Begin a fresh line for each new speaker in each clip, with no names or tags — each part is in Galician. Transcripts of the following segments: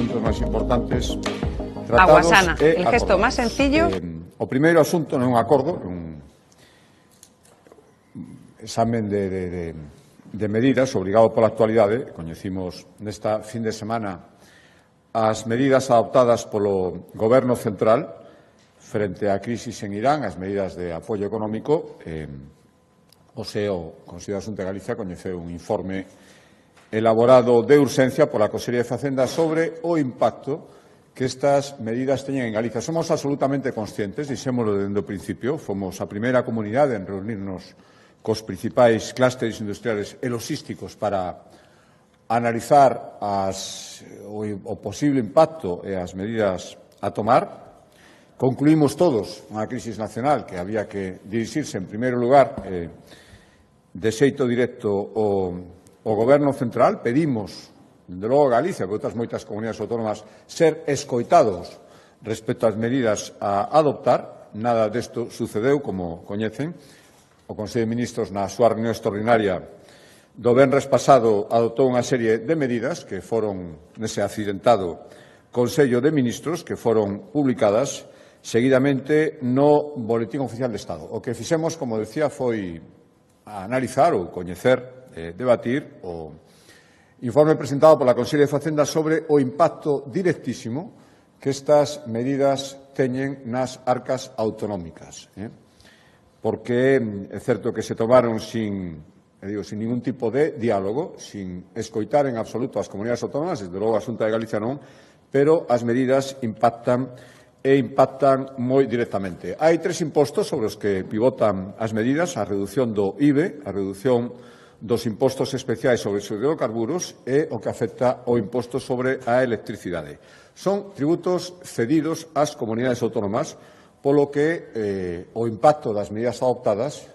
asuntos máis importantes tratados.
Aguasana, el gesto máis sencillo.
O primeiro asunto non é un acordo, é un examen de medidas obrigado pola actualidade. Coñecimos nesta fin de semana as medidas adoptadas polo Goberno central frente á crisis en Irán, as medidas de apoio económico. O SEO, Consello de Xunta de Galicia, coñeceu un informe elaborado de urxencia pola Consellería de Facenda sobre o impacto que estas medidas teñen en Galicia. Somos absolutamente conscientes, dixémolo dende o principio, fomos a primeira comunidade en reunirnos cos principais clústeres industriales e logísticos para analizar o posible impacto e as medidas a tomar. Concluímos todos unha crisis nacional que había que dirixirse, en primeiro lugar, de xeito directo o Goberno central. Pedimos, dende logo a Galicia, que outras moitas comunidades autónomas, ser escoitados respecto ás medidas a adoptar. Nada desto sucedeu, como coñecen. O Consello de Ministros, na súa reunión extraordinaria do venres pasado, adoptou unha serie de medidas que foron nese accidentado Consello de Ministros, que foron publicadas seguidamente no Boletín Oficial de Estado. O que fixemos, como decía, foi analizar ou coñecer, debatir o informe presentado pola Consellería de Facenda sobre o impacto directísimo que estas medidas teñen nas arcas autonómicas. Porque é certo que se tomaron sin ningún tipo de diálogo, sin escoitar en absoluto as comunidades autónomas, desde logo a Xunta de Galicia non, pero as medidas impactan moi directamente. Hai tres impostos sobre os que pivotan as medidas: a redución do IBE, a reducción dos impostos especiais sobre os hidrocarburos e o que afecta o imposto sobre a electricidade. Son tributos cedidos ás comunidades autónomas, polo que o impacto das medidas adoptadas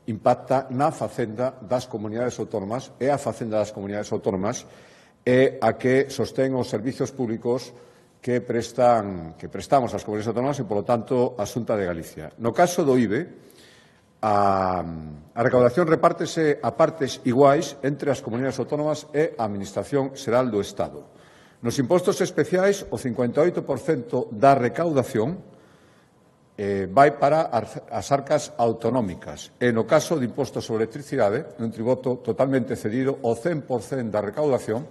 impacta na facenda das comunidades autónomas, e a facenda das comunidades autónomas é a que sostén os servizos públicos que prestamos ás comunidades autónomas e, polo tanto, a Xunta de Galicia. No caso do IBE, a recaudación repártese a partes iguais entre as comunidades autónomas e a Administración Xeral do Estado. Nos impostos especiais, o 58% da recaudación vai para as arcas autonómicas. E no caso de impostos sobre electricidade, un tributo totalmente cedido, o 100% da recaudación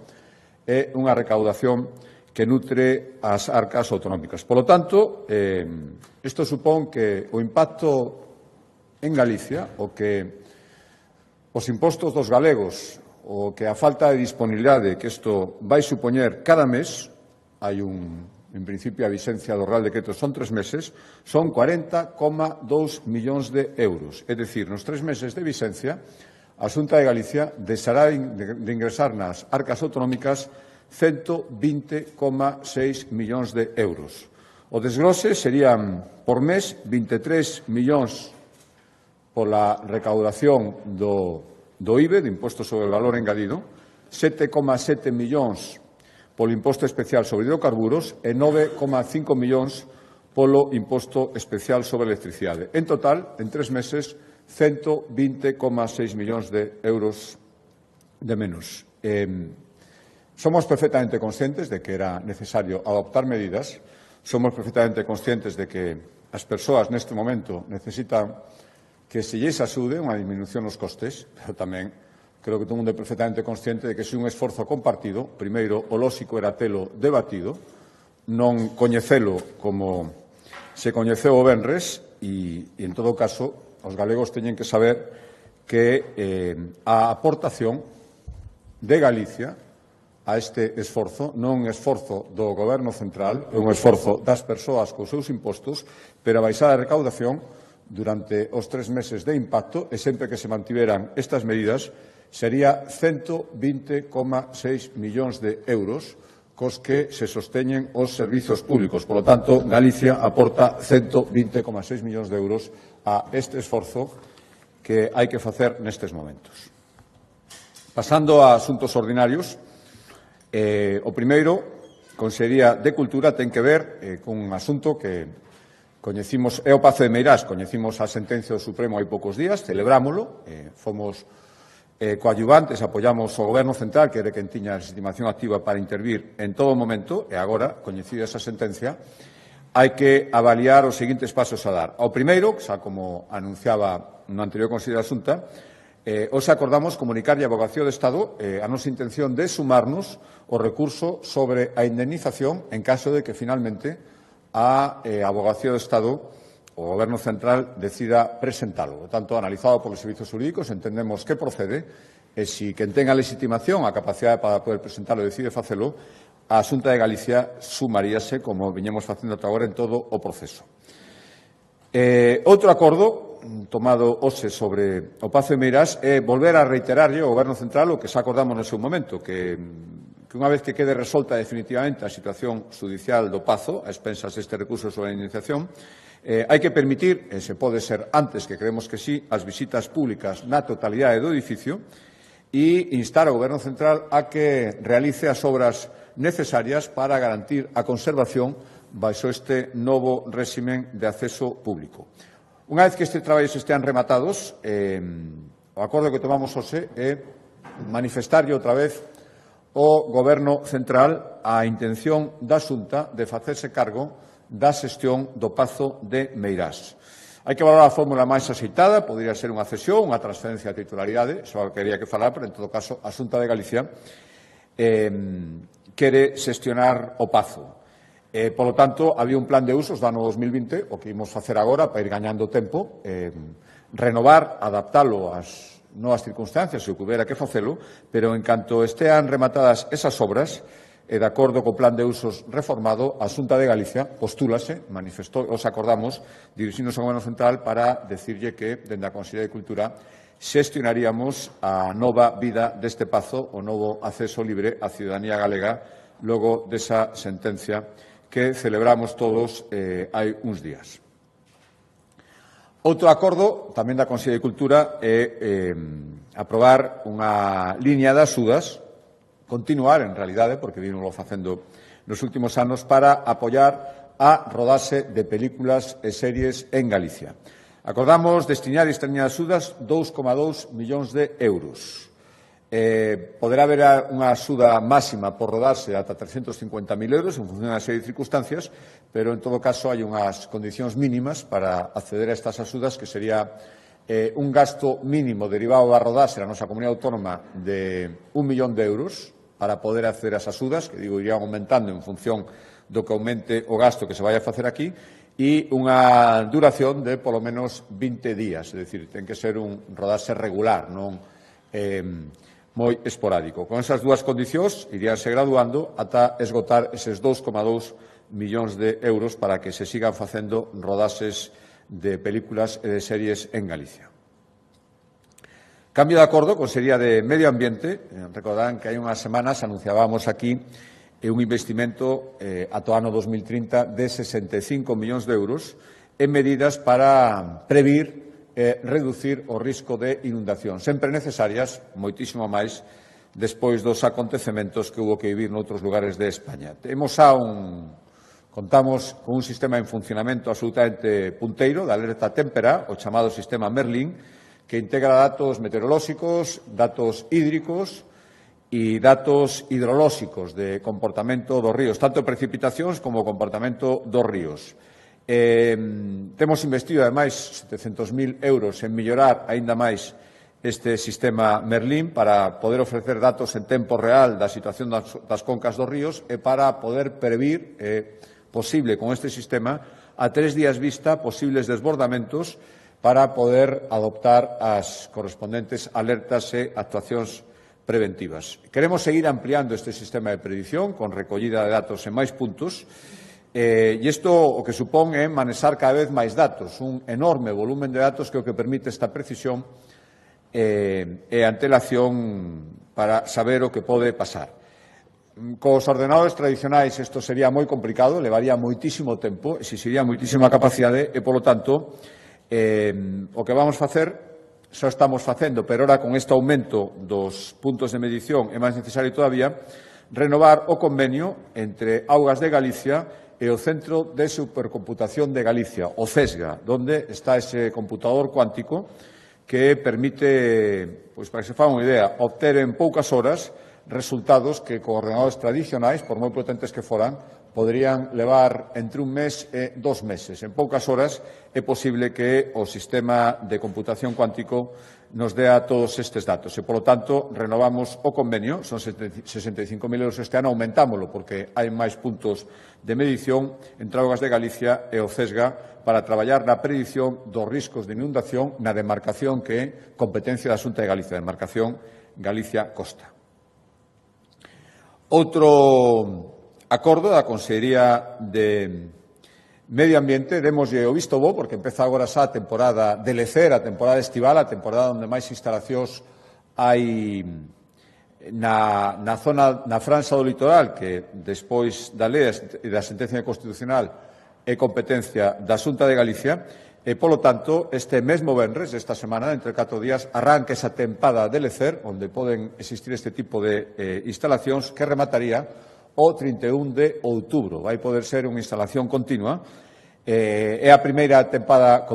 é unha recaudación que nutre as arcas autonómicas. Polo tanto, isto supón que o impacto en Galicia, o que os impostos dos galegos, o que a falta de disponibilidade que isto vai supoñer cada mes, hai en principio a vixencia do Real Decreto son 3 meses, son 40,2 millóns de euros. É dicir, nos 3 meses de vixencia, a Xunta de Galicia deixará de ingresar nas arcas autonómicas 120,6 millóns de euros. O desglose serían, por mes, 23 millóns pola recaudación do IBE, do Imposto sobre o Valor Engadido, 7,7 millóns polo Imposto Especial sobre Hidrocarburos e 9,5 millóns polo Imposto Especial sobre Electricidade. En total, en 3 meses, 120,6 millóns de euros de menos. Somos perfectamente conscientes de que era necesario adoptar medidas, somos perfectamente conscientes de que as persoas neste momento necesitan que se lles axude unha disminución nos costes, pero tamén creo que todo o mundo é perfectamente consciente de que se un esforzo compartido, primeiro, o lóxico era telo debatido, non coñecelo como se coñeceu o venres, e en todo caso, os galegos teñen que saber que a aportación de Galicia a este esforzo non é un esforzo do Goberno central, é un esforzo das persoas cos seus impostos, pero a baixada de recaudación durante os 3 meses de impacto, e sempre que se mantiveran estas medidas, sería 120,6 millóns de euros cos que se sosteñen os servizos públicos. Por lo tanto, Galicia aporta 120,6 millóns de euros a este esforzo que hai que facer nestes momentos. Pasando a asuntos ordinarios, o primeiro, Consellería de Cultura, ten que ver con un asunto que coñecimos, é o Pazo de Meirás, coñecimos a sentencia do Supremo hai poucos días, celebrámolo, fomos coadyuvantes, apoiamos o Goberno Central, que era quen tiña a legitimación activa para intervir en todo momento, e agora, coñecida esa sentencia, hai que avaliar os seguintes pasos a dar. Ao primeiro, xa como anunciaba no anterior Consello da Xunta, hoxe acordamos comunicarlle a Avogacía do Estado a nosa intención de sumarnos o recurso sobre a indemnización en caso de que finalmente a Avogacía do Estado o Goberno Central decida presentalo. Por tanto, analizado polos servizos jurídicos, entendemos que procede e se quen tenga legitimación, a capacidade para poder presentalo e decide facelo, a Xunta de Galicia sumaríase, como viñemos facendo ata agora, en todo o proceso. Outro acordo tomado hoxe sobre o Pazo de Meirás é volver a reiterarlle ao Goberno Central o que xa acordamos no seu momento, que unha vez que quede resolta definitivamente a situación judicial do Pazo, a expensas deste recurso sobre a indemnización, hai que permitir, e se pode ser antes, que creemos que sí, as visitas públicas na totalidade do edificio e instar ao Goberno Central a que realice as obras necesarias para garantir a conservación baixo este novo réximen de acceso público. Unha vez que estes traballos estean rematados, o acordo que tomamos hoxe é manifestarlle outra vez ao Goberno Central a intención da Xunta de facerse cargo da xestión do Pazo de Meirás. Hai que valorar a fórmula máis axeitada, podría ser unha cesión, unha transferencia de titularidade, só quería que falar, pero en todo caso a Xunta de Galicia quere xestionar o Pazo. Polo tanto, había un plan de usos do ano 2020, o que imos facer agora para ir gañando tempo, renovar, adaptalo ás novas circunstancias, se o que hubiera que facelo, pero en canto estean rematadas esas obras, e de acordo co plan de usos reformado, a Xunta de Galicia postúlase, manifestou, os acordamos, dirixirnos ao Goberno Central para decirlle que, dende a Consellería de Cultura, xestionaríamos a nova vida deste Pazo, o novo acceso libre á ciudadanía galega, logo desa sentencia que celebramos todos hai uns días. Outro acordo, tamén da Consellería de Cultura, é aprobar unha liña de axudas, continuar, en realidade, porque vimoslo facendo nos últimos anos, para apoiar a rodaxe de películas e series en Galicia. Acordamos destinar esta liña de axudas 2,2 millóns de euros. Poderá haber unha axuda máxima por rodarse ata 350.000 euros en función da serie de circunstancias, pero, en todo caso, hai unhas condicións mínimas para acceder a estas axudas, que sería un gasto mínimo derivado da rodaxe na nosa comunidade autónoma de 1 millón de euros para poder acceder a esas axudas, que, digo, irían aumentando en función do que aumente o gasto que se vai a facer aquí, e unha duración de, polo menos, 20 días, é dicir, ten que ser un rodaxe regular, non moi esporádico. Con esas dúas condicións, iríanse graduando ata esgotar eses 2,2 millóns de euros para que se sigan facendo rodaxes de películas e de series en Galicia. Cambio de acordo, Consellería de Medio Ambiente. Recordarán que hai unhas semanas anunciábamos aquí un investimento ata o ano 2030 de 65 millóns de euros en medidas para previr e reducir o risco de inundación, sempre necesarias, moitísimo máis, despois dos acontecementos que hubo que vivir noutros lugares de España. Contamos con un sistema en funcionamento absolutamente punteiro de alerta témpera, o chamado sistema Merlin, que integra datos meteorolóxicos, datos hídricos e datos hidrolóxicos de comportamento dos ríos, tanto precipitacións como comportamento dos ríos. Temos investido, ademais, 700.000 euros en mellorar aínda máis este sistema Merlin para poder ofrecer datos en tempo real da situación das concas dos ríos e para poder previr posible con este sistema a 3 días vista posibles desbordamentos para poder adoptar as correspondentes alertas e actuacións preventivas. Queremos seguir ampliando este sistema de predición con recollida de datos en máis puntos e isto o que supón é manexar cada vez máis datos, un enorme volumen de datos que o que permite esta precisión e antelación para saber o que pode pasar. Cos ordenadores tradicionais isto sería moi complicado, levaría moitísimo tempo, exixiría moitísima capacidade e, polo tanto, o que vamos facer, xa estamos facendo, pero ora con este aumento dos puntos de medición é máis necesario todavía, renovar o convenio entre Augas de Galicia e o Centro de Supercomputación de Galicia, o CESGA, onde está ese computador cuántico que permite, pois, para que se faga unha idea, obter en poucas horas resultados que con ordenadores tradicionais, por moi potentes que foran, poderían levar entre un mes e 2 meses. En poucas horas é posible que o sistema de computación cuántico nos dea todos estes datos e, polo tanto, renovamos o convenio, son 65.000 euros este ano, aumentámolo porque hai máis puntos de medición entre Augas de Galicia e o CESGA para traballar na predición dos riscos de inundación na demarcación que é competencia da Xunta de Galicia, demarcación Galicia-Costa. Outro acordo da Consellería de Medio Ambiente, démoslle o visto bo, porque empeza agora xa a temporada de lecer, a temporada estival, a temporada onde máis instalacións hai na zona, na franxa do litoral, que despois da lei e da sentencia constitucional é competencia da Xunta de Galicia, e, polo tanto, este mesmo venres, esta semana, entre 4 días, arranca esa tempada de lecer, onde poden existir este tipo de instalacións, que remataría o 31 de outubro. Vai poder ser unha instalación continua. É a primeira tempada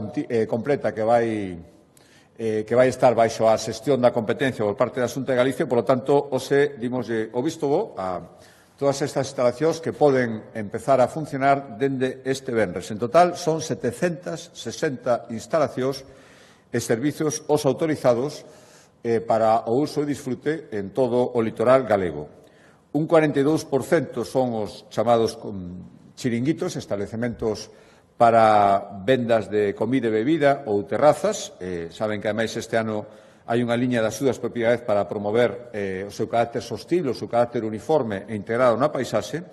completa que vai estar baixo a xestión da competencia por parte da Xunta de Galicia, polo tanto, hoxe dimoslle o visto bo a todas estas instalacións que poden empezar a funcionar dende este venres. En total, son 760 instalacións e servizos os autorizados para o uso e disfrute en todo o litoral galego. Un 42% son os chamados chiringuitos, establecementos para vendas de comida e bebida ou terrazas. Saben que, ademais, este ano hai unha liña de axudas por primeira vez para promover o seu carácter sostible, o seu carácter uniforme e integrado na paisaxe.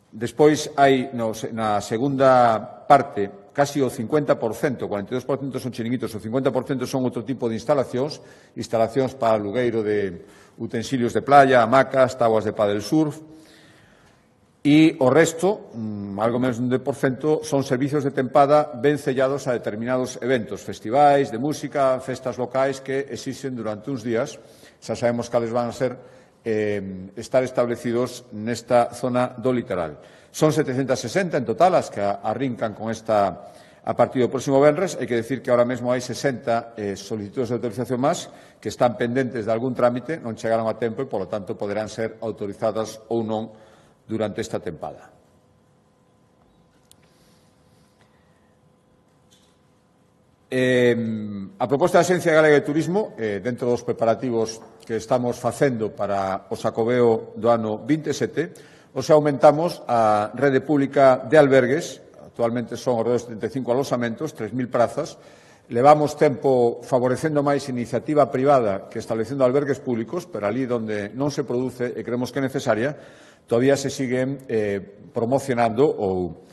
Despois hai, na segunda parte, casi o 50%, 42% son chiringuitos, o 50% son outro tipo de instalacións para alugueiro de utensilios de playa, hamacas, táboas de pádel surf, e o resto, algo menos dun 10%, son servizos de tempada ben sellados a determinados eventos, festivais de música, festas locais que existen durante uns días. Xa sabemos cales van a ser estar establecidos nesta zona do litoral. Son 760 en total as que arrincan con esta a partir do próximo venres. Hai que decir que ahora mesmo hai 60 solicitudes de autorización máis que están pendentes de algún trámite, non chegaron a tempo e, polo tanto, poderán ser autorizadas ou non durante esta tempada. A proposta da Axencia Galega de Turismo, dentro dos preparativos que estamos facendo para o Xacobeo do ano 27, os aumentamos a rede pública de albergues. Actualmente son ao redor de 35 alosamentos, 3.000 prazas. Levamos tempo favorecendo máis iniciativa privada que establecendo albergues públicos, pero ali onde non se produce e creemos que é necesaria, todavía se siguen promocionando ou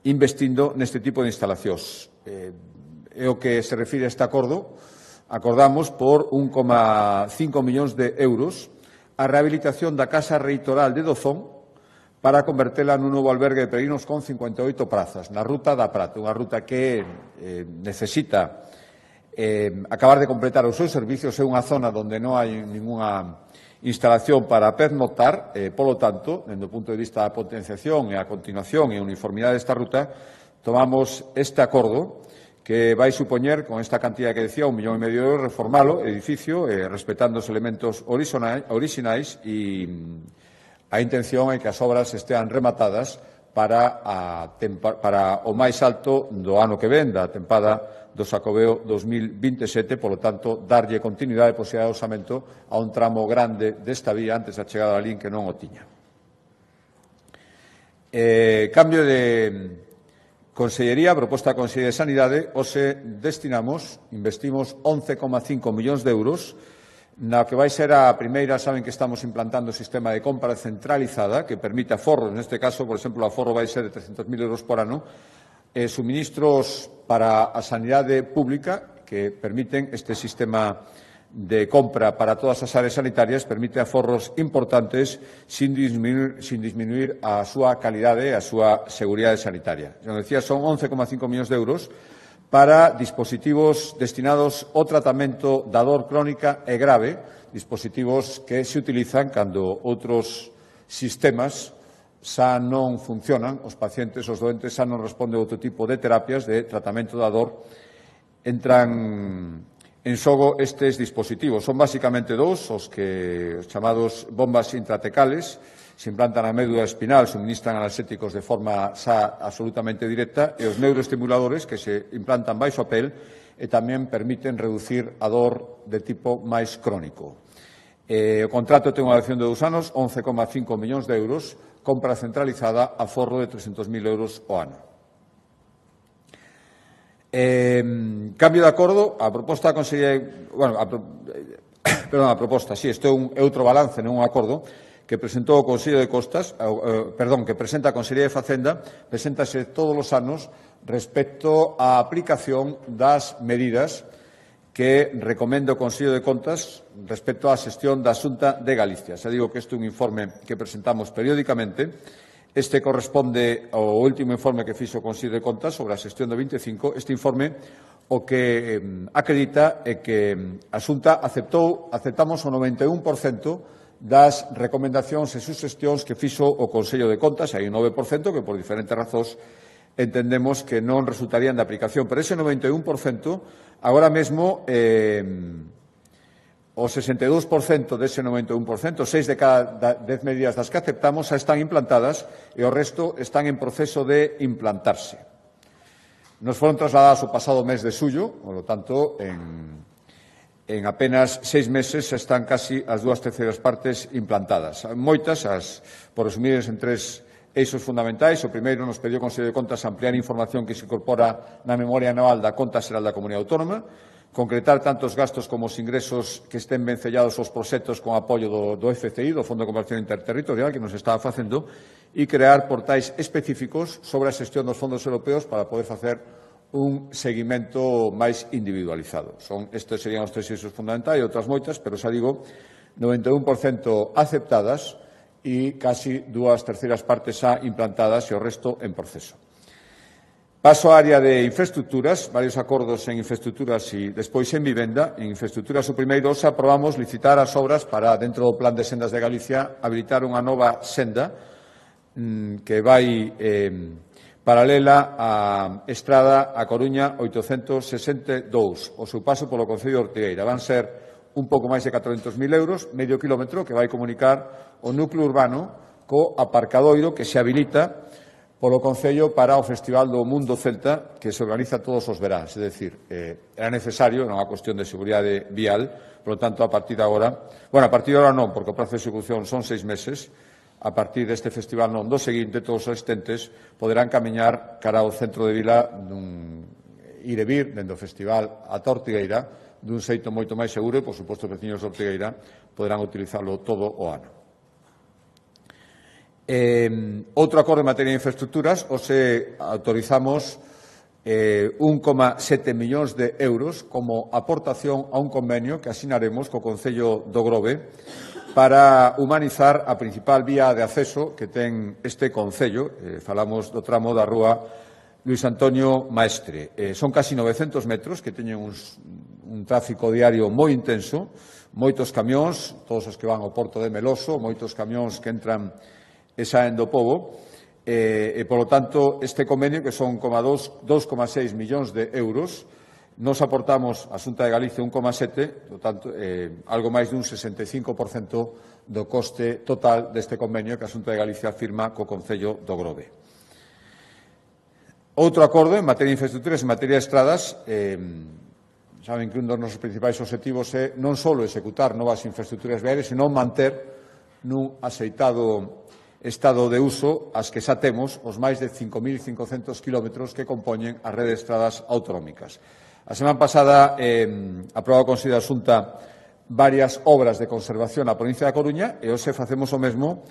investindo neste tipo de instalacións. É o que se refire a este acordo. Acordamos por 1,5 millóns de euros a rehabilitación da Casa Reitoral de Dozón para convertela nun novo albergue de peregrinos con 58 prazas, na Ruta da Prata, unha ruta que necesita acabar de completar os seus servicios. É unha zona onde non hai ninguna instalación para pernoctar, polo tanto, dende o punto de vista da potenciación e a continuación e a uniformidade desta ruta, tomamos este acordo que vai supoñer, con esta cantidad que decía, 1,5 millón de euros, reformalo, edificio, respetando os elementos orixinais e a intención é que as obras estean rematadas para o máis alto do ano que ven, da tempada do Xacobeo 2027, polo tanto, darlle continuidade e posibilidade de osamento a un tramo grande desta vía antes da chegada da LIN que non o tiña. Cambio de Consellería, proposta da Consellería de Sanidade, hoxe investimos 11,5 millóns de euros na que vai ser a primeira. Saben que estamos implantando o sistema de compra centralizada que permite aforros, neste caso, por exemplo, o aforro vai ser de 300.000 euros por ano, suministros para a sanidade pública que permiten este sistema de compra para todas as áreas sanitarias, permite aforros importantes sin disminuir a súa calidade e a súa seguridade sanitaria. Como decía, son 11,5 millóns de euros para dispositivos destinados ao tratamento da dor crónica e grave, dispositivos que se utilizan cando outros sistemas xa non funcionan, os pacientes, os doentes, xa non responden a outro tipo de terapias de tratamento da dor, entran en xogo estes dispositivos. Son basicamente dous, os chamados bombas intratecales, se implantan na médula espinal, suministran analxéticos de forma xa absolutamente directa, e os neuroestimuladores que se implantan baixo a pel e tamén permiten reducir a dor de tipo máis crónico. O contrato ten unha duración de 2 anos, 11,5 millóns de euros, compra centralizada, aforro de 300.000 euros ao ano. Cambio de acordo, a proposta da Consellería, a proposta, si, isto é outro balance, non un acordo, que presentou o Consello de Costas, que presenta a Consellería de Facenda, preséntase todos os anos respecto á aplicación das medidas que recomenda o Consello de Contas respecto á xestión da Xunta de Galicia. Xa digo que este é un informe que presentamos periódicamente. Este corresponde ao último informe que fixo o Consello de Contas sobre a xestión do 25. Este informe o que acredita é que a Xunta aceptamos o 91% das recomendacións e suxestións que fixo o Consello de Contas. Hai un 9% que, por diferentes razóns, entendemos que non resultarían de aplicación. Pero ese 91%, agora mesmo, o 62% dese 91%, 6 de cada 10 medidas das que aceptamos, xa están implantadas e o resto están en proceso de implantarse. Nos foron trasladadas o pasado mes de xullo, por lo tanto, en apenas 6 meses xa están casi as 2/3 partes implantadas. Moitas, por resumir en 3 eixos fundamentais. O primeiro, nos pediu o Consello de Contas ampliar a información que se incorpora na memoria anual da Conta Xeral da Comunidade Autónoma, concretar tanto os gastos como os ingresos que estén vencellados aos proxectos con apoio do FCI, do Fondo de Cooperación Interterritorial, que nos estaba facendo, e crear portais específicos sobre a xestión dos fondos europeos para poder facer un seguimento máis individualizado. Estes serían os 3 eixos fundamentais, e outras moitas, pero xa digo, 91% aceptadas e casi 2/3 partes xa implantadas e o resto en proceso. Paso á área de infraestructuras, varios acordos en infraestructuras e despois en vivenda. En infraestructuras, o primeiro, xa aprobamos licitar as obras para, dentro do Plan de Sendas de Galicia, habilitar unha nova senda que vai paralela á Estrada a Coruña 862, o seu paso polo Concello de Ortigueira. Van ser un pouco máis de 400.000 euros, medio kilómetro, que vai comunicar o núcleo urbano co aparcadoiro que se habilita polo Concello para o Festival do Mundo Celta, que se organiza todos os veráns. É dicir, era necesario, non a cuestión de seguridade vial, por lo tanto, a partir de agora, a partir de agora non, porque o prazo de execución son 6 meses, a partir deste festival non, do seguinte, todos os asistentes poderán camiñar cara ao centro de vila ir e vir, dentro do festival ata Ortigueira, dun xeito moito máis seguro e, por suposto, os veciños de Ortigueira poderán utilizarlo todo o ano. Outro acordo en materia de infraestructuras, autorizamos 1,7 millóns de euros como aportación a un convenio que asinaremos co Concello do Grove para humanizar a principal vía de acceso que ten este Concello. Falamos do tramo da rúa Luis Antonio Maestre. Son casi 900 metros que teñen un tráfico diario moi intenso, moitos camións, todos os que van ao Porto de Meloso, moitos camións que entran e saen do Pobo, e, polo tanto, este convenio, que son 2,6 millóns de euros, nos aportamos a Xunta de Galicia 1,7, por tanto, algo máis dun 65% do coste total deste convenio que a Xunta de Galicia firma co Concello do Grove. Outro acordo en materia de infraestructuras, en materia de estradas, saben que un dos nosos principais obxectivos é non só executar novas infraestructuras viarias, senón manter nun aceitado estado de uso as que xa temos os máis de 5.500 kilómetros que compoñen a rede de estradas autonómicas. A semana pasada aprobou o Consello da Xunta varias obras de conservación na provincia da Coruña e hoxe facemos o mesmo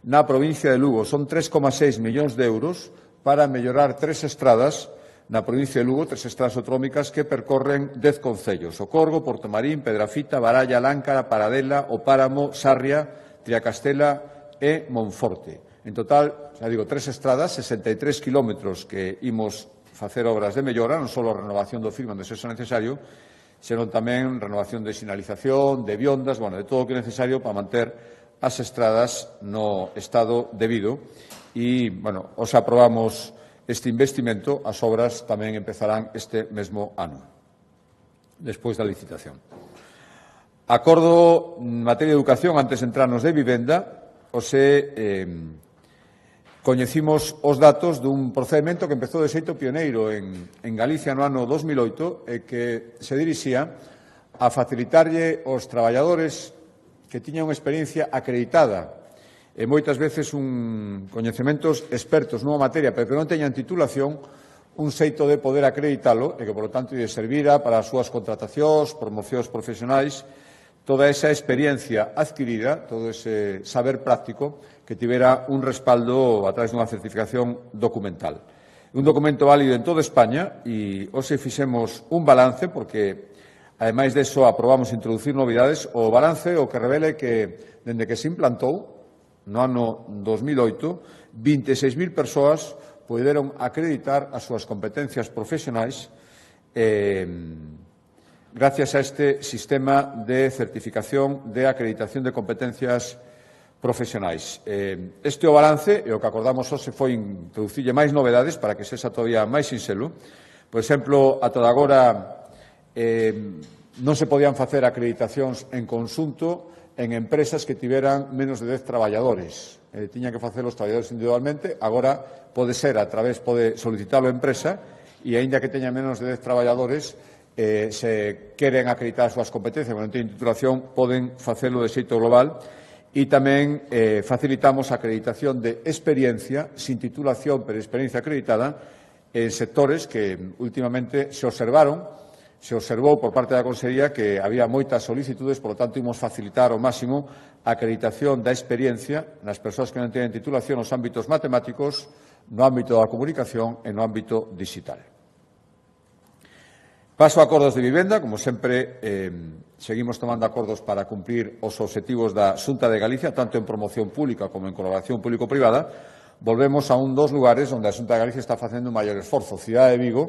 na provincia de Lugo. Son 3,6 millóns de euros para mellorar 3 estradas na provincia de Lugo, 3 estradas autonómicas que percorren 10 concellos: O Corgo, Portomarín, Pedrafita, Baralla, Láncara, Paradela, O Páramo, Sarria, Triacastela e Monforte. En total, xa digo, 3 estradas, 63 kilómetros que imos facer obras de mellora, non só a renovación do firme onde sexa necesario, senón tamén renovación de sinalización, de biondas, de todo o que é necesario para manter as estradas no estado debido e, bueno, os aprobamos este investimento. As obras tamén empezarán este mesmo ano, despois da licitación. Acordo en materia de educación, antes de entrarnos de vivenda, coñecimos os datos dun procedimento que empezou de xeito pioneiro en Galicia no ano 2008 e que se dirixía a facilitarlle aos traballadores que tiñan unha experiencia acreditada e moitas veces coñecementos expertos nunha materia pero que non teñan titulación, un xeito de poder acreditalo e que, por lo tanto, lle servira para as súas contratacións, promocións profesionais, toda esa experiencia adquirida, todo ese saber práctico que tivera un respaldo a través dunha certificación documental. Un documento válido en toda España e hoxe fixemos un balance porque, ademais deso, aprobamos introducir novidades. O balance o que revele que, dende que se implantou, no ano 2008, 26.000 persoas poderon acreditar as súas competencias profesionais gracias a este sistema de certificación de acreditación de competencias profesionais. Este o balance e o que acordamos hoxe foi introducirlle máis novedades para que sexa todavía máis sinxelo. Por exemplo, ata agora non se podían facer acreditacións en conxunto en empresas que tiveran menos de 10 traballadores. Tiñan que facer os traballadores individualmente. Agora pode ser pode solicitarlo a empresa e, aínda que teña menos de 10 traballadores, se queren acreditar as súas competencias, pero non teñen titulación, poden facelo de xeito global. E tamén facilitamos a acreditación de experiencia, sin titulación, pero experiencia acreditada, en sectores que últimamente se observou por parte da Consellería que había moitas solicitudes, por lo tanto, imos facilitar ao máximo a acreditación da experiencia nas persoas que non teñen titulación nos ámbitos matemáticos, no ámbito da comunicación e no ámbito digital. Paso a acordos de vivenda. Como sempre, seguimos tomando acordos para cumprir os obxectivos da Xunta de Galicia, tanto en promoción pública como en colaboración público-privada. Volvemos a dos lugares onde a Xunta de Galicia está facendo un maior esforzo, Cidade de Vigo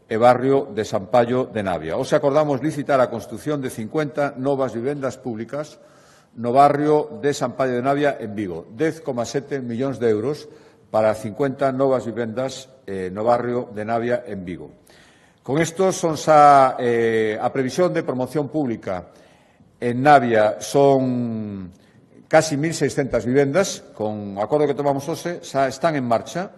e barrio de Sampaio de Navia. Hoxe acordamos licitar a construción de 50 novas vivendas públicas no barrio de Sampaio de Navia en Vigo. 10,7 millóns de euros para 50 novas vivendas no barrio de Navia en Vigo. Con isto son xa a previsión de promoción pública en Navia son casi 1.600 vivendas. Con o acordo que tomamos hoxe xa están en marcha,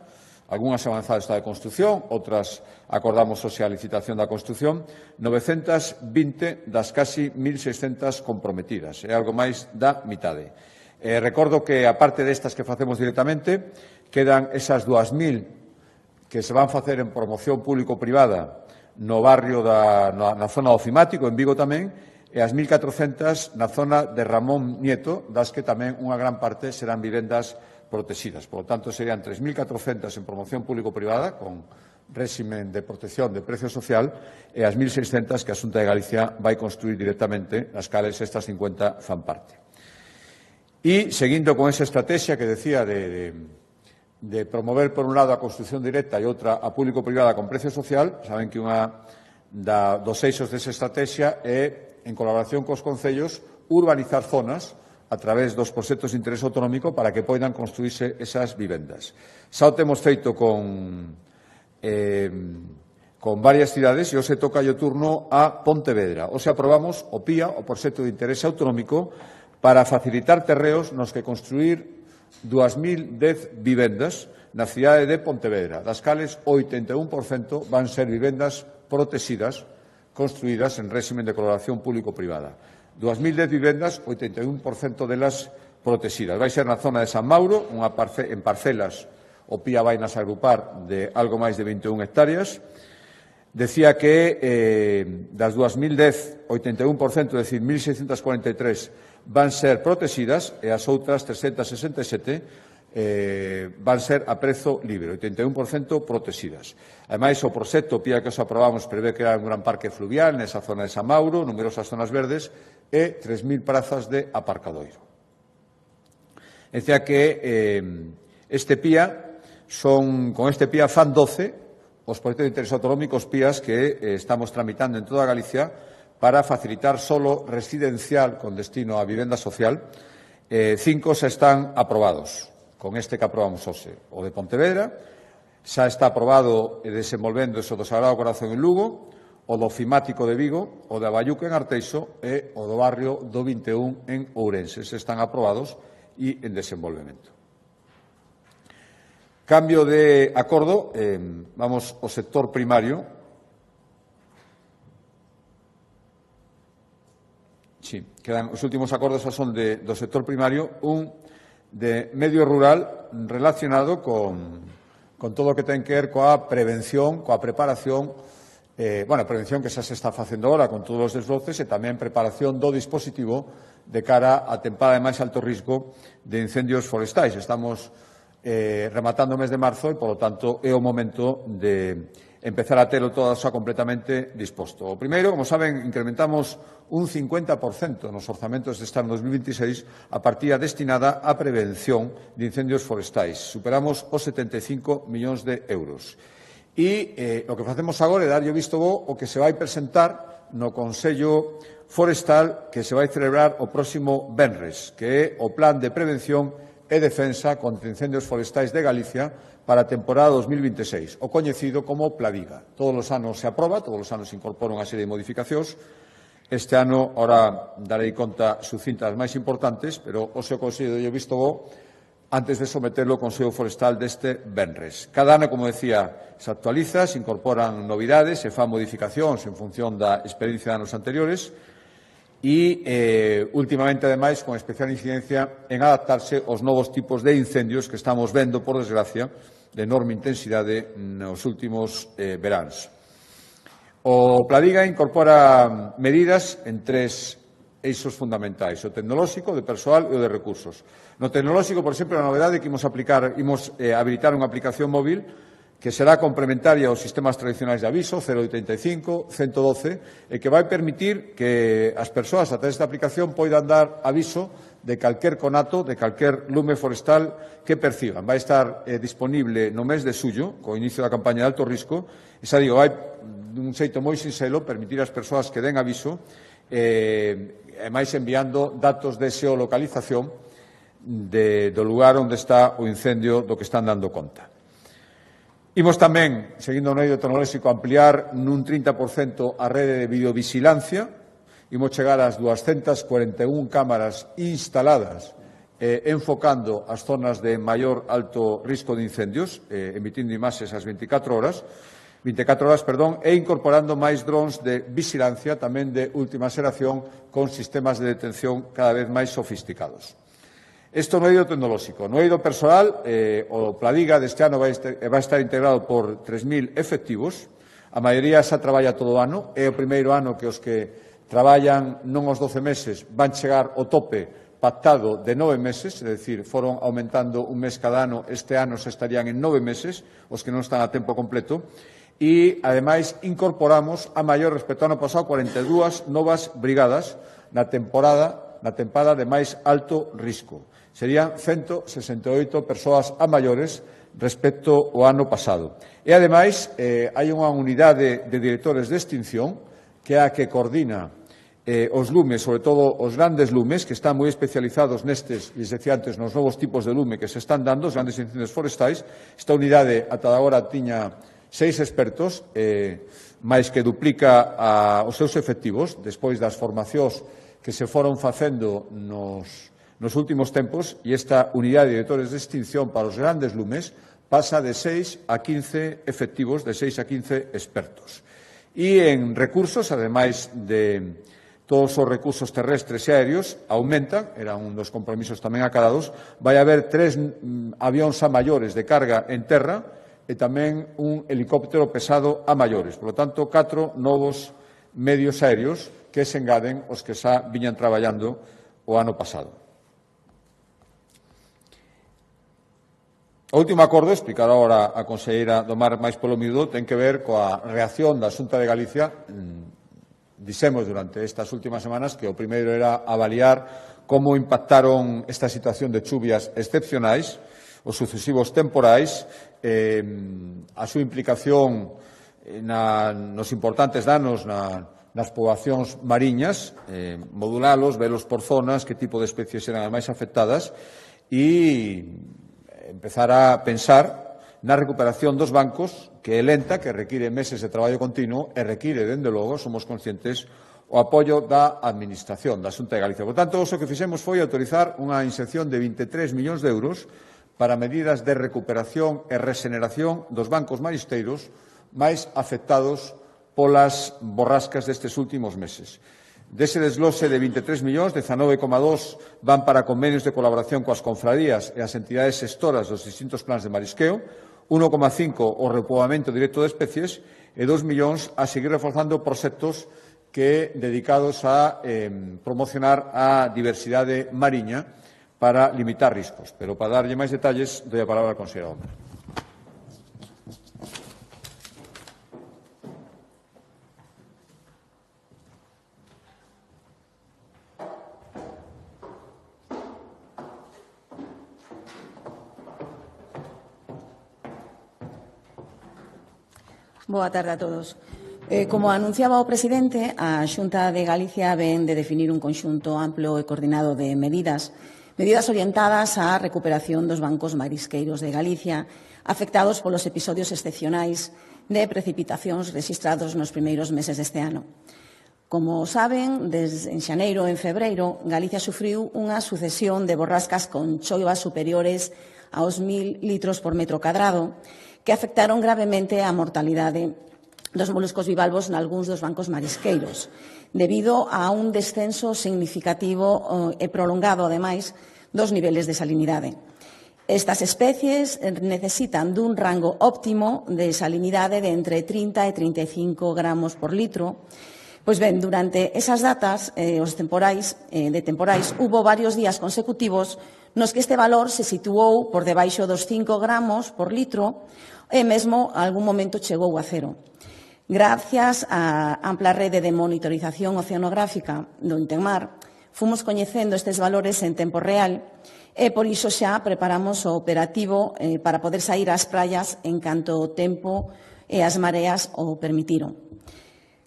algunhas avanzadas está de construción, outras acordamos hoxe a licitación da construción, 920 das casi 1.600 comprometidas, é algo máis da mitade. Recordo que, aparte destas que facemos directamente, quedan esas 2.000 que se van facer en promoción público-privada no barrio na zona do Cimático, en Vigo tamén, e as 1.400 na zona de Ramón Nieto, das que tamén unha gran parte serán vivendas protegidas. Por lo tanto, serían 3.400 en promoción público-privada, con réximen de protección de precio social, e as 1.600 que a Xunta de Galicia vai construir directamente, nas cales estas 50 fan parte. E, seguindo con esa estrategia que decía de promover, por un lado, a construción directa e outra a público-privada con precio social, saben que unha dos eixos desa estrategia é, en colaboración cos concellos, urbanizar zonas a través dos proxectos de interés autonómico para que poidan construirse esas vivendas. Xa o temos feito con varias cidades e hoxe toca o turno a Pontevedra. Hoxe aprobamos o PIA, o proxecto de interés autonómico, para facilitar terreos nos que construir 2.010 vivendas na cidade de Pontevedra, das cales 81% van ser vivendas protegidas, construídas en réximen de colaboración público-privada. 2.010 vivendas, 81% delas protegidas. Vai ser na zona de San Mauro, en parcelas, o PIA vai nas agrupar de algo máis de 21 hectáreas. Decía que das 2.010, 81%, é dicir, 1.643, van ser protegidas e as outras 367 van ser a prezo libre, 81% protegidas. Ademais, o proxecto PIA que os aprobamos prevé crear un gran parque fluvial nesa zona de San Mauro, numerosas zonas verdes e 3.000 prazas de aparcadoiro. Decía que con este PIA fan 12 os proxectos de interés autonómicos PIAs que estamos tramitando en toda Galicia para facilitar solo residencial con destino a vivenda social. 5 xa están aprobados. con este que aprobamos hoxe, o de Pontevedra, xa está aprobado e desenvolvéndose o do Sagrado Corazón en Lugo, o do Ofimático de Vigo, o de Aballuque en Arteixo e o do barrio do 21 en Ourense. Se están aprobados e en desenvolvemento. Cambio de acordo, vamos ao sector primario. Sí, quedan os últimos acordos son do sector primario, un de medio rural relacionado con todo o que ten que ver coa prevención, coa preparación, prevención que xa se está facendo agora con todos os desbroces e tamén preparación do dispositivo de cara á tempada de máis alto risco de incendios forestais. Estamos rematando o mes de marzo e, polo tanto, é o momento de empezar a telo todo xa completamente disposto. O primeiro, como saben, incrementamos un 50% nos orzamentos deste ano 2026 a partida destinada á prevención de incendios forestais. Superamos os 75 millóns de euros. E o que facemos agora é darlle visto bo o que se vai presentar no Consello Forestal que se vai celebrar o próximo venres, que é o Plan de Prevención e Defensa contra Incendios Forestais de Galicia para a temporada 2026, o coñecido como Pladiga. Todos os anos se aproba, todos os anos se incorpora unha serie de modificacións. Este ano, ahora darei conta sucintas máis importantes, pero o seu Consello lle visto bo antes de someterlo ao Consello Forestal deste venres. Cada ano, como decía, se actualiza, se incorporan novidades, se fan modificacións en función da experiencia de anos anteriores e, últimamente, ademais, con especial incidencia en adaptarse aos novos tipos de incendios que estamos vendo, por desgracia, de enorme intensidade nos últimos veráns. O Pladiga incorpora medidas en tres eixos fundamentais, o tecnolóxico, de persoal e o de recursos. No tecnolóxico, por exemplo, a novedade que imos habilitar unha aplicación móvil que será complementaria aos sistemas tradicionais de aviso, 085, 112, e que vai permitir que as persoas, a través desta aplicación, poidan dar aviso de calquer conato, de calquer lume forestal que perciban. Vai estar disponible no mes de xullo, co inicio da campaña de alto risco, e xa digo, vai dun xeito moi sinxelo permitir ás persoas que den aviso e máis enviando datos de xeolocalización do lugar onde está o incendio do que están dando conta. Imos tamén, seguindo o eido tecnolóxico, ampliar nun 30% a rede de videovigilancia. Imos chegar ás 241 cámaras instaladas enfocando as zonas de maior alto risco de incendios, emitindo imaxes ás 24 horas, e incorporando máis drons de vigilancia, tamén de última xeración, con sistemas de detención cada vez máis sofisticados. Isto no eido tecnolóxico. No eido persoal, o Pladiga deste ano vai estar integrado por 3.000 efectivos. A maioría xa traballa todo o ano. É o primeiro ano que os que traballan non os 12 meses van chegar ao tope pactado de 9 meses, é dicir, foron aumentando un mes cada ano. Este ano se estarían en 9 meses, os que non están a tempo completo. E, ademais, incorporamos a maior respecto ao ano pasado 42 novas brigadas na tempada de máis alto risco. Serían 168 persoas a maiores respecto ao ano pasado. E, ademais, hai unha unidade de directores de extinción que é a que coordina os lumes, sobre todo os grandes lumes, que están moi especializados nestes, e decía antes, nos novos tipos de lume que se están dando, os grandes incendios forestais. Esta unidade, ata agora, tiña 6 expertos, máis que duplica os seus efectivos, despois das formacións que se foron facendo nos últimos tempos, e esta unidade de directores de extinción para os grandes lumes pasa de 6 a 15 efectivos, de 6 a 15 expertos. E en recursos, ademais de todos os recursos terrestres e aéreos, aumentan, era un dos compromisos tamén acadados, vai haber 3 avións a maiores de carga en terra e tamén un helicóptero pesado a maiores. Por lo tanto, 4 novos medios aéreos que se engaden os que xa viñan traballando o ano pasado. O último acordo, explicará agora a conselleira do Mar máis polo miúdo, ten que ver coa reacción da Xunta de Galicia. Dixemos durante estas últimas semanas que o primeiro era avaliar como impactaron esta situación de chuvias excepcionais, os sucesivos temporais, a súa implicación nos importantes danos nas poboacións mariñas, modulalos, velos por zonas, que tipo de especies eran as máis afectadas e empezar a pensar na recuperación dos bancos, que é lenta, que require meses de traballo continuo e require, dende logo, somos conscientes, o apoio da Administración, da Xunta de Galicia. Por tanto, o que fixemos foi autorizar unha inxección de 23 millóns de euros para medidas de recuperación e rexeneración dos bancos marisqueiros máis afectados polas borrascas destes últimos meses. Dese desglose de 23 millóns, 19,2 van para convenios de colaboración coas confrarías e as entidades xestoras dos distintos plans de marisqueo, 1,5 o repoboamento directo de especies e 2 millóns a seguir reforzando proxectos que dedicados a promocionar a diversidade mariña para limitar riscos. Pero para darlle máis detalles, doy a palabra ao conselleiro Gómez.
Boa tarde a todos. Como anunciaba o presidente, a Xunta de Galicia ven de definir un conxunto amplo e coordinado de medidas orientadas á recuperación dos bancos marisqueiros de Galicia afectados polos episodios excepcionais de precipitacións rexistrados nos primeiros meses deste ano. Como saben, desde en xaneiro e en febreiro, Galicia sufriu unha sucesión de borrascas con choivas superiores aos 1.000 litros por metro cadrado, que afectaron gravemente a mortalidade dos moluscos bivalvos nalgúns dos bancos marisqueiros, debido a un descenso significativo e prolongado, ademais, dos niveles de salinidade. Estas especies necesitan dun rango óptimo de salinidade de entre 30 e 35 gramos por litro. Pois ben, durante esas datas de temporais, hubo varios días consecutivos nos que este valor se situou por debaixo dos 5 gramos por litro e mesmo algún momento chegou a cero. Gracias á ampla rede de monitorización oceanográfica do Intemar, fomos coñecendo estes valores en tempo real e por iso xa preparamos o operativo para poder saír ás praias en canto o tempo e as mareas o permitiron.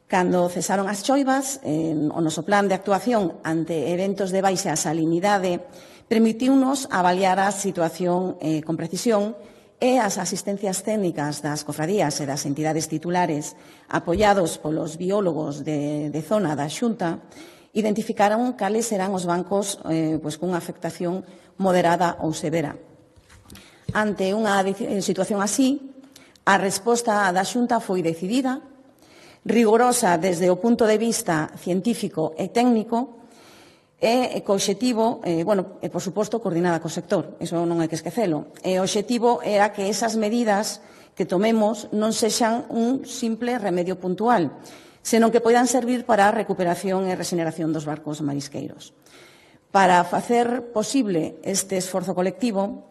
Cando cesaron as choivas, o noso plan de actuación ante eventos de baixa salinidade permitiunos avaliar a situación con precisión e as asistencias técnicas das cofradías e das entidades titulares apoiados polos biólogos de zona da Xunta identificaron cales serán os bancos cunha afectación moderada ou severa. Ante unha situación así, a resposta da Xunta foi decidida, rigorosa desde o punto de vista científico e técnico, e co obxectivo, e, por suposto, coordinada co sector, iso non hai que esquecelo. E o obxectivo era que esas medidas que tomemos non sexan un simple remedio puntual, senón que poidan servir para a recuperación e rexeneración dos barcos marisqueiros. Para facer posible este esforzo colectivo,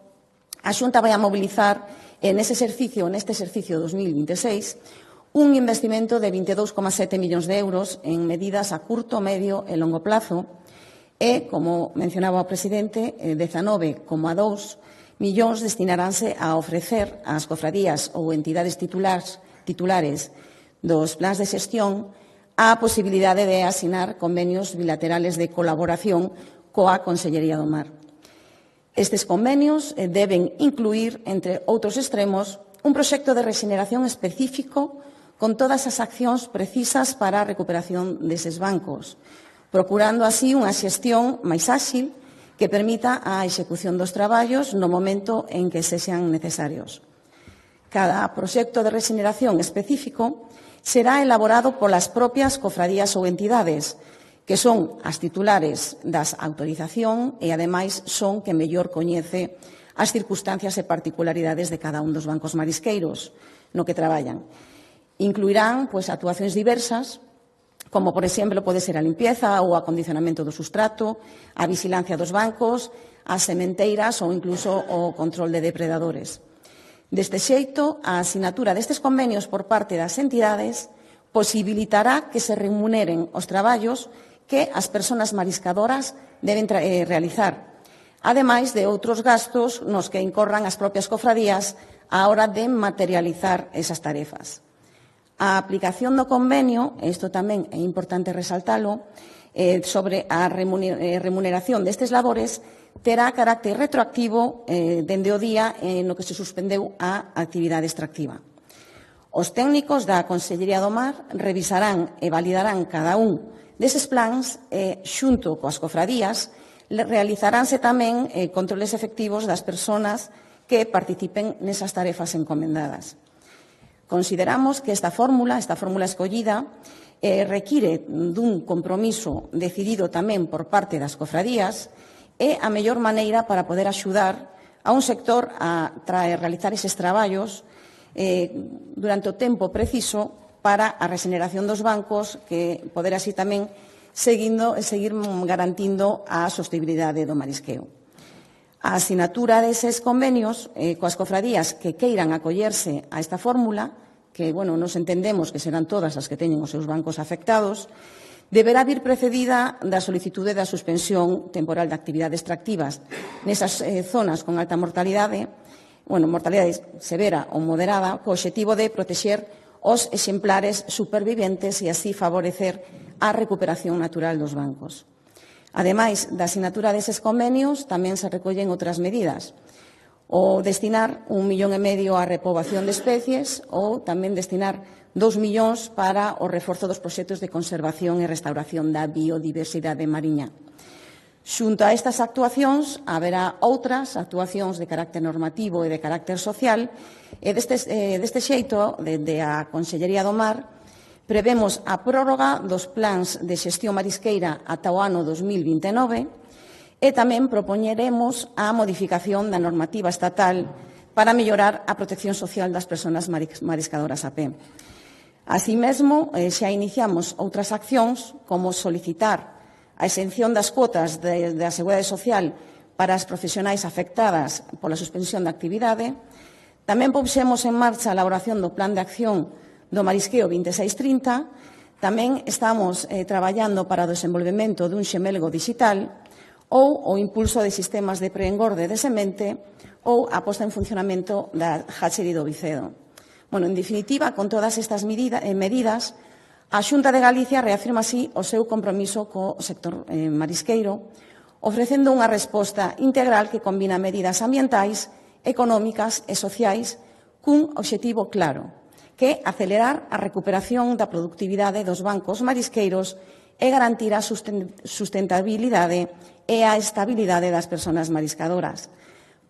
a Xunta vai a mobilizar neste exercicio 2026 un investimento de 22,7 millóns de euros en medidas a curto, medio e longo plazo, e, como mencionaba o presidente, 19,2 millóns destinaránse a ofrecer ás cofradías ou entidades titulares dos plans de xestión a posibilidade de asinar convenios bilaterales de colaboración coa Consellería do Mar. Estes convenios deben incluir, entre outros extremos, un proxecto de rexeneración específico con todas as accións precisas para a recuperación deses bancos, procurando así unha xestión máis áxil que permita a execución dos traballos no momento en que sexan necesarios. Cada proxecto de rexeneración específico será elaborado polas propias cofradías ou entidades, que son as titulares das autorización e, ademais, son que mellor coñece as circunstancias e particularidades de cada un dos bancos marisqueiros no que traballan. Incluirán actuacións diversas, como, por exemplo, pode ser a limpieza ou o acondicionamento do sustrato, a vigilancia dos bancos, as sementeiras ou incluso o control de depredadores. Deste xeito, a asinatura destes convenios por parte das entidades posibilitará que se remuneren os traballos que as persoas mariscadoras deben realizar, ademais de outros gastos nos que incorran as propias cofradías á hora de materializar esas tarefas. A aplicación do convenio, isto tamén é importante resaltalo, sobre a remuneración destes labores, terá carácter retroactivo dende o día no que se suspendeu a actividade extractiva. Os técnicos da Consellería do Mar revisarán e validarán cada un deses plans e, xunto coas cofradías, realizaránse tamén controles efectivos das persoas que participen nesas tarefas encomendadas. Consideramos que esta fórmula escollida, require dun compromiso decidido tamén por parte das cofradías e a mellor maneira para poder axudar a un sector a realizar eses traballos durante o tempo preciso para a regeneración dos bancos, que poder así tamén seguir garantindo a sostenibilidade do marisqueo. A asinatura deses convenios coas cofradías que queiran acollerse a esta fórmula, que, nos entendemos que serán todas as que teñen os seus bancos afectados, deberá vir precedida da solicitude da suspensión temporal de actividades extractivas nesas zonas con alta mortalidade, mortalidade severa ou moderada, co obxectivo de protexer os exemplares superviventes e así favorecer a recuperación natural dos bancos. Ademais da asinatura deses convenios, tamén se recollen outras medidas, o destinar 1,5 millón á repoboación de especies ou tamén destinar 2 millóns para o reforzo dos proxectos de conservación e restauración da biodiversidade mariña. Xunto a estas actuacións, haberá outras actuacións de carácter normativo e de carácter social, e deste xeito, dende a Consellería do Mar, prevemos a prórroga dos plans de xestión marisqueira ata o ano 2029 e tamén propoñeremos a modificación da normativa estatal para mellorar a protección social das persoas mariscadoras a pé. Así mesmo, xa iniciamos outras accións, como solicitar a exención das cuotas da Seguridade Social para as profesionais afectadas pola suspensión da actividade. Tamén puxemos en marcha a elaboración do Plan de Acción do Marisqueo 2630. Tamén estamos traballando para o desenvolvemento dun xemelgo digital ou o impulso de sistemas de preengorde de semente ou a posta en funcionamento da hatchery do Vicedo. En definitiva, con todas estas medidas, a Xunta de Galicia reafirma así o seu compromiso co sector marisqueiro, ofrecendo unha resposta integral que combina medidas ambientais, económicas e sociais cun obxectivo claro, que é acelerar a recuperación da productividade dos bancos marisqueiros e garantir a sustentabilidade e a estabilidade das persoas mariscadoras.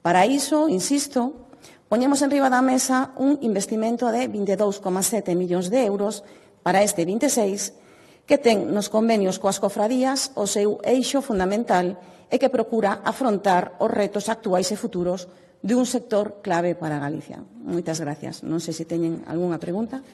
Para iso, insisto, poñemos enriba da mesa un investimento de 22,7 millóns de euros para este 26, que ten nos convenios coas cofradías o seu eixo fundamental e que procura afrontar os retos actuais e futuros de un sector clave para Galicia. Moitas gracias. Non sei se teñen algunha pregunta.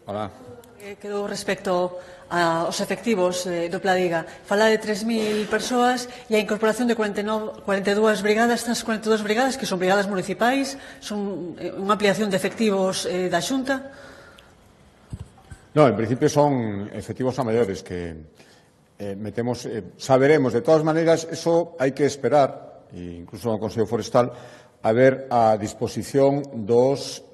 Hola.
Quedou respecto aos efectivos do Pladiga. Fala de 3.000 persoas e a incorporación de 42 brigadas. Estas 42 brigadas, que son brigadas municipais, son unha ampliación de efectivos da Xunta?
No, en principio son efectivos a maiores que metemos, saberemos. De todas maneiras, eso hai que esperar, incluso no Consello Forestal, a ver a disposición dos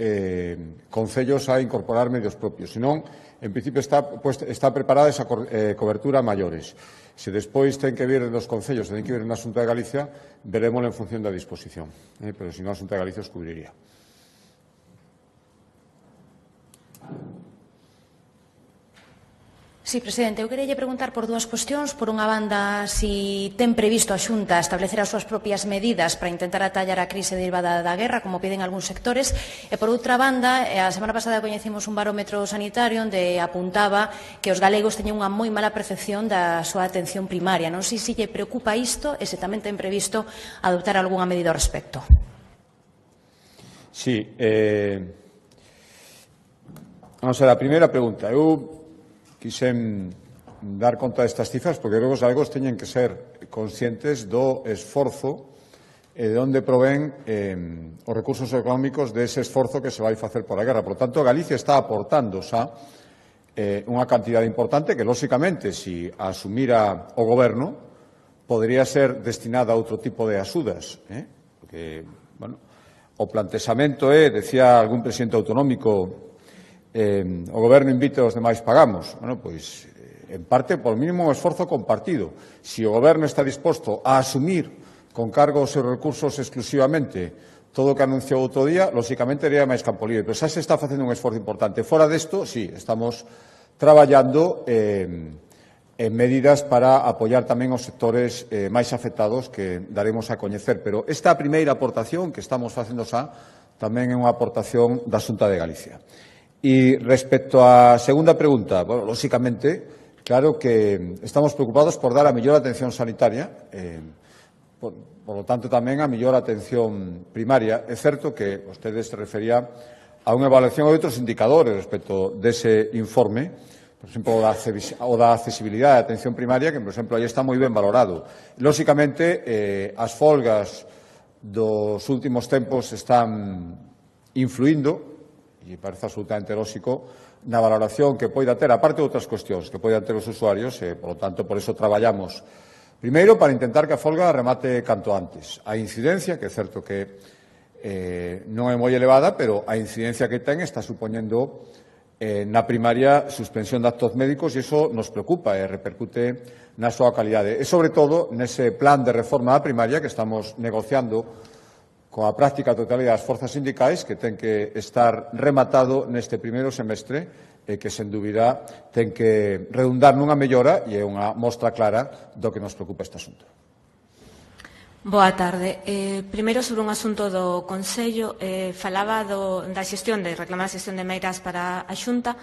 concellos a incorporar medios propios. Senón, en principio está preparada esa cobertura a maiores. Se despois ten que vir dos concellos, ten que vir na Xunta de Galicia, veremos en función da disposición. Pero se non, a Xunta de Galicia os cubriría.
Sí, presidente, eu queria preguntar por dúas cuestións. Por unha banda, si ten previsto a Xunta establecer as súas propias medidas para intentar atallar a crise derivada da guerra, como piden algúns sectores, e por outra banda, a semana pasada coñecimos un barómetro sanitario onde apuntaba que os galegos teñen unha moi mala percepción da súa atención primaria. Non sei se lle preocupa isto e se tamén ten previsto adoptar algunha medida ao respecto.
Sí, Vamos a primeira pregunta. Eu quixen dar conta destas cifras porque creo que os galegos teñen que ser conscientes do esforzo e de onde provén os recursos económicos dese esforzo que se vai facer por a guerra. Por tanto, Galicia está aportando xa unha cantidade importante que, lóxicamente, se asumira o Goberno, podría ser destinada a outro tipo de axudas. Porque, bueno, o plantexamento decía algún presidente autonómico, o Goberno invita e os demais pagamos. Bueno, pois, en parte, por mínimo, un esforzo compartido. Se o Goberno está disposto a asumir con cargo aos seus recursos exclusivamente todo o que anunciou outro día, lóxicamente iría máis campo libre. Pero xa se está facendo un esforzo importante. Fora desto, sí, estamos traballando en medidas para apoiar tamén os sectores máis afectados que daremos a coñecer. Pero esta primeira aportación que estamos facendo xa tamén é unha aportación da Xunta de Galicia. E respecto á segunda pregunta, bueno, lóxicamente, claro que estamos preocupados por dar a mellor atención sanitaria, por lo tanto, tamén a mellor atención primaria. É certo que vostede se refería a unha evaluación de outros indicadores respecto dese informe, por exemplo, o da accesibilidade da atención primaria, que, por exemplo, aí está moi ben valorado. Lóxicamente, as folgas dos últimos tempos están influindo, e parece absolutamente lóxico, na valoración que poida ter, aparte de outras cuestións que poidan ter os usuarios, e, por lo tanto, por eso traballamos primeiro, para intentar que a folga remate canto antes. A incidencia, que é certo que non é moi elevada, pero a incidencia que ten está supoñendo na primaria suspensión de actos médicos e iso nos preocupa e repercute na súa calidade. E, sobre todo, nese plan de reforma da primaria que estamos negociando coa práctica totalidade das forzas sindicais, que ten que estar rematado neste primeiro semestre e que, sen dúbida, ten que redundar nunha mellora e é unha mostra clara do que nos preocupa este asunto.
Boa tarde. Primeiro, sobre un asunto do Consello, falaba da xestión, de reclamar a xestión de meiras para a Xunta.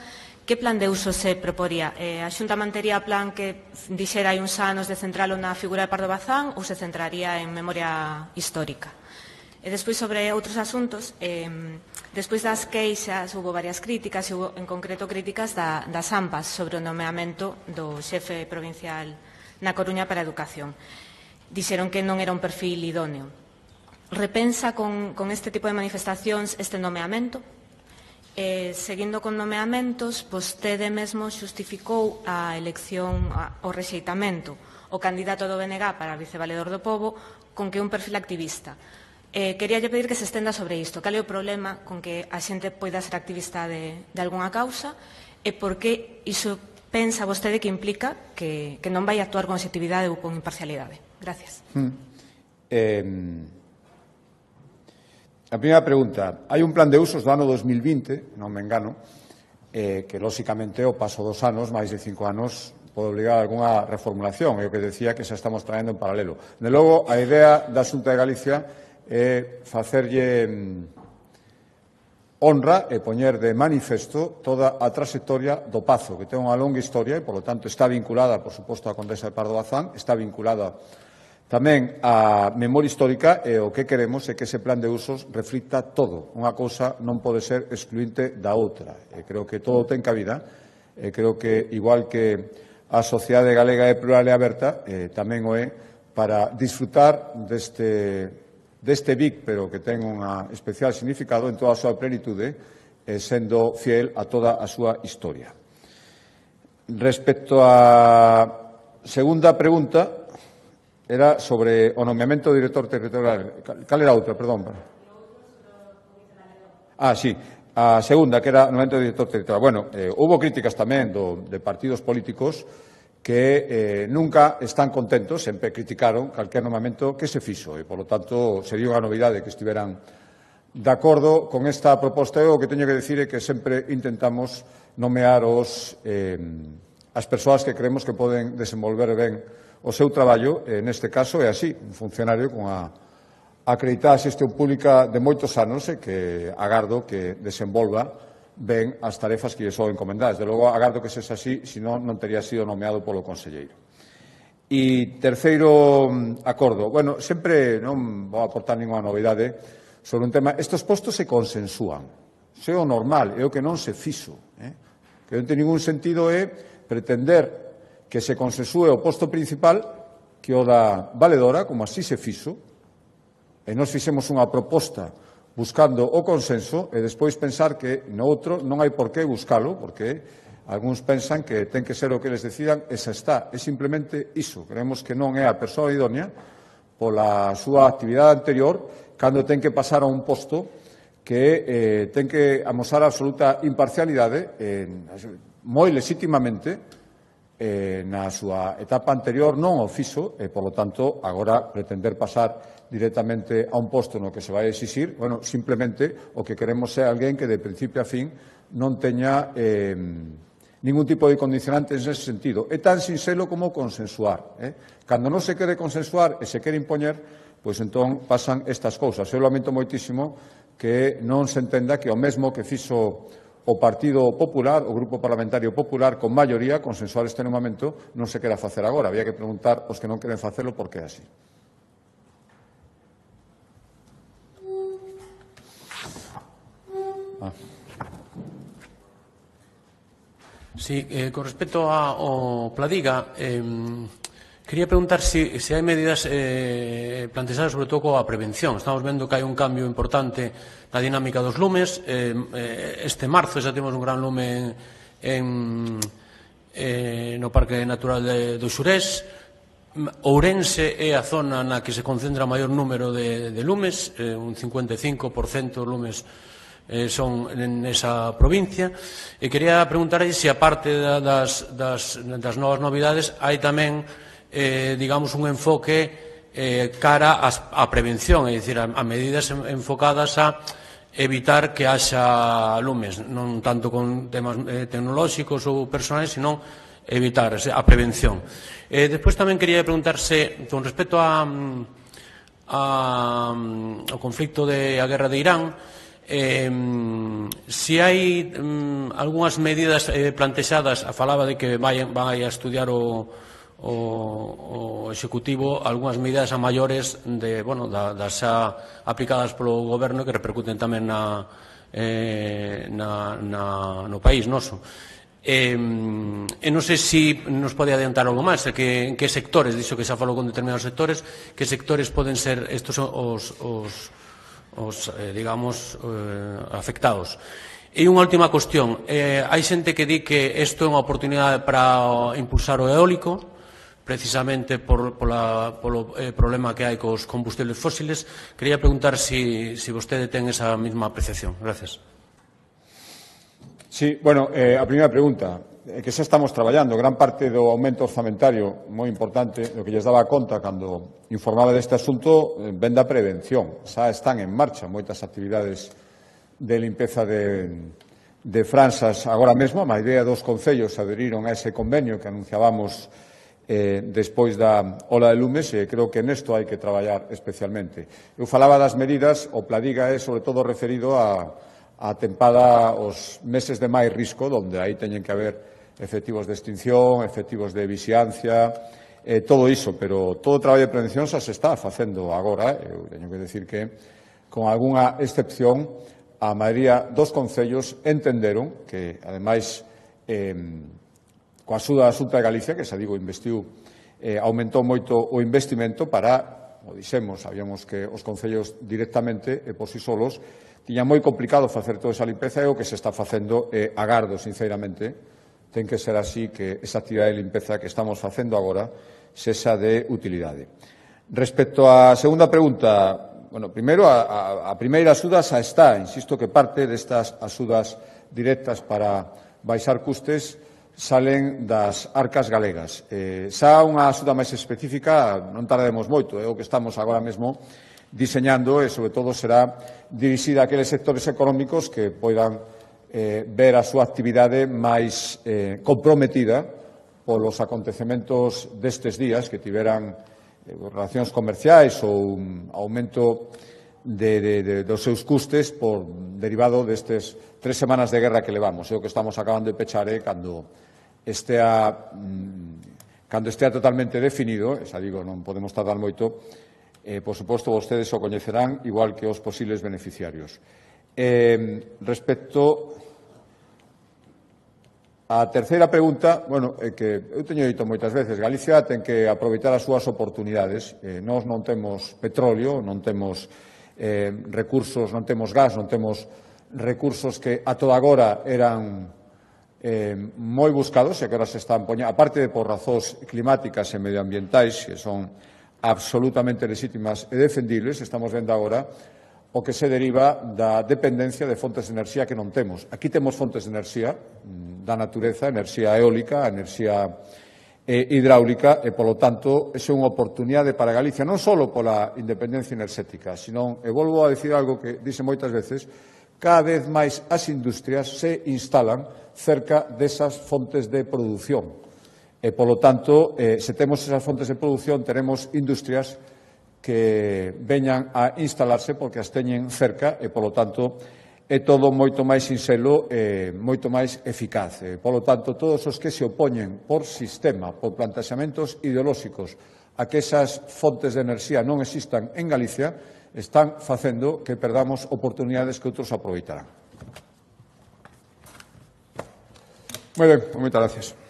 Que plan de uso se proporía? A Xunta mantería o plan que dixera hai uns anos de centralo na figura de Pardo Bazán ou se centraría en memoria histórica? E despois, sobre outros asuntos, despois das queixas, houve varias críticas, e houve, en concreto, críticas das AMPAs sobre o nomeamento do xefe provincial na Coruña para a Educación. Dixeron que non era un perfil idóneo. Repensa con este tipo de manifestacións este nomeamento? Seguindo con nomeamentos, vostede mesmo xustificou a elección, o rexeitamento, o candidato do BNG para vicevaledor do Pobo, con que un perfil activista. Queríalle pedir que se estenda sobre isto. Cal é o problema con que a xente poida ser activista de algunha causa e por que iso pensa vostede que implica que non vai actuar con objetividade ou con imparcialidade? Gracias.
A primeira pregunta. Hai un plan de usos do ano 2020, non me engano, que, lóxicamente, o paso dos anos, máis de 5 anos, pode obligar a algunha reformulación. É o que decía que xa estamos traendo en paralelo. De logo, a idea da Xunta de Galicia é facerlle honra e poñer de manifesto toda a trayectoria do Pazo, que ten unha longa historia e, por lo tanto, está vinculada, por suposto, á Condesa de Pardo Bazán, está vinculada tamén á memoria histórica e o que queremos é que ese plan de usos reflicta todo. Unha cousa non pode ser excluinte da outra. E creo que todo ten cabida. E creo que, igual que a sociedade galega é plural e aberta, tamén o é para disfrutar deste BIC, pero que ten un especial significado en toda a súa plenitude, sendo fiel a toda a súa historia. Respecto á segunda pregunta, era sobre o nomeamento do director territorial. Cal era a outra, perdón? Sí, a segunda, que era o nomeamento do director territorial. Bueno, houve críticas tamén de partidos políticos que nunca están contentos, sempre criticaron calquer nomeamento que se fixo e, por lo tanto, sería unha novidade que estiveran de acordo con esta proposta. O que teño que dicir é que sempre intentamos nomear as persoas que creemos que poden desenvolver ben o seu traballo. Neste caso é así, un funcionario con a acreditada xestión pública de moitos anos e que agardo que desenvolva ben as tarefas que lle son encomendadas. De logo, agardo que sexa así, senón non tería sido nomeado polo conselleiro. E terceiro acordo. Bueno, sempre non vou aportar ninguna novidade sobre un tema. Estes postos se consensúan. Iso é o normal, é o que non se fixo. Que non ten ningún sentido é pretender que se consensúe o posto principal que o da valedora, como así se fixo, e nós fixemos unha proposta buscando o consenso e despois pensar que no outro non hai por que buscalo, porque algúns pensan que ten que ser o que les decidan e xa está. É simplemente iso. Creemos que non é a persoa idónea pola súa actividade anterior cando ten que pasar a un posto que ten que amosar absoluta imparcialidade moi legitimamente na súa etapa anterior non o fixo e, por lo tanto, agora pretender pasar directamente a un posto no que se vai exixir, bueno, simplemente o que queremos é alguén que de principio a fin non teña ningún tipo de condicionante en ese sentido. É tan sinxelo como consensuar. Cando non se quere consensuar e se quere impoñer, pois entón pasan estas cousas. Eu lamento moitísimo que non se entenda que o mesmo que fixo o Partido Popular, o Grupo Parlamentario Popular, con maioría, consensuar este nomamento, non se quera facer agora. Había que preguntar aos que non queren facelo por que é así.
Sí, con respecto ao Pladiga, quería preguntar se hai medidas planteadas sobre todo coa prevención. Estamos vendo que hai un cambio importante na dinámica dos lumes. Este marzo xa temos un gran lume no Parque Natural do Xurés. Ourense é a zona na que se concentra o maior número de lumes, un 55% dos lumes son nesa provincia, e quería preguntarlle se, aparte das novas novidades, hai tamén, digamos, un enfoque cara á prevención, é dicir, a medidas enfocadas a evitar que haxa lumes, non tanto con temas tecnolóxicos ou personais, sino evitar a prevención. Despois tamén quería preguntarse, con respecto ao conflicto da guerra de Irán, se hai algunhas medidas plantexadas, falaba de que vai a estudiar o Executivo algunhas medidas a maiores das xa aplicadas polo Goberno que repercuten tamén no país noso. Non sei se nos pode adiantar algo máis, en que sectores, dixo que xa falou con determinados sectores, que sectores poden ser estos digamos, afectados. E unha última cuestión. Hai xente que di que isto é unha oportunidade para impulsar o eólico, precisamente polo problema que hai cos combustibles fósiles. Quería preguntar se vostede ten esa mesma apreciación. Gracias.
Sí, bueno, a primeira pregunta, que xa estamos traballando. Gran parte do aumento orzamentario moi importante, do que lles daba conta cando informaba deste asunto, ven da prevención. Xa están en marcha moitas actividades de limpeza de franxas agora mesmo. A maioría dos concellos adheriron a ese convenio que anunciábamos despois da ola de lumes, e creo que nesto hai que traballar especialmente. Eu falaba das medidas, o Pladiga é sobre todo referido a tempada os meses de máis risco, onde aí teñen que haber efectivos de extinción, efectivos de vixiancia, todo iso, pero todo o traballo de prevención xa se está facendo agora. Eu teño que decir que, con algunha excepción, a maioría dos concellos entenderon que, ademais, coa axuda da Xunta de Galicia, que xa digo, investiu, aumentou moito o investimento para, como dixemos, sabíamos que os concellos directamente e por si solos tiña moi complicado facer toda esa limpeza, e o que se está facendo agardo, sinceramente, ten que ser así, que esa actividade de limpeza que estamos facendo agora sexa de utilidade. Respecto á segunda pregunta, bueno, primeiro, a primeira axuda xa está. Insisto que parte destas axudas directas para baixar custes salen das arcas galegas. Xa unha axuda máis específica, non tardemos moito, é o que estamos agora mesmo diseñando, e sobre todo será dirixida a aqueles sectores económicos que poidan ver a súa actividade máis comprometida polos acontecementos destes días, que tiveran relacións comerciais ou un aumento dos seus custes derivado destes 3 semanas de guerra que levamos. É o que estamos acabando de pechar, cando estea totalmente definido, xa digo, non podemos tardar moito, por suposto, vostedes o coñecerán igual que os posibles beneficiarios. Respecto á terceira pregunta, é que eu teño dito moitas veces, Galicia ten que aproveitar as súas oportunidades. Nós non temos petróleo, non temos recursos, non temos gas, non temos recursos que a toda agora eran moi buscados e que agora se están poñendo, aparte de por razóns climáticas e medioambientais, que son absolutamente legítimas e defendibles, estamos vendo agora o que se deriva da dependencia de fontes de enerxía que non temos. Aquí temos fontes de enerxía da natureza, enerxía eólica, enerxía hidráulica, e, polo tanto, é unha oportunidade para Galicia, non só pola independencia enerxética, sino, e volvo a decir algo que dice moitas veces, cada vez máis as industrias se instalan cerca desas fontes de produción. E, polo tanto, se temos esas fontes de produción, teremos industrias que veñan a instalarse porque as teñen cerca e, polo tanto, é todo moito máis sinxelo e moito máis eficaz. Polo tanto, todos os que se opoñen por sistema, por plantaxamentos ideolóxicos, a que esas fontes de enerxía non existan en Galicia, están facendo que perdamos oportunidades que outros aproveitarán. Moi ben, moitas gracias.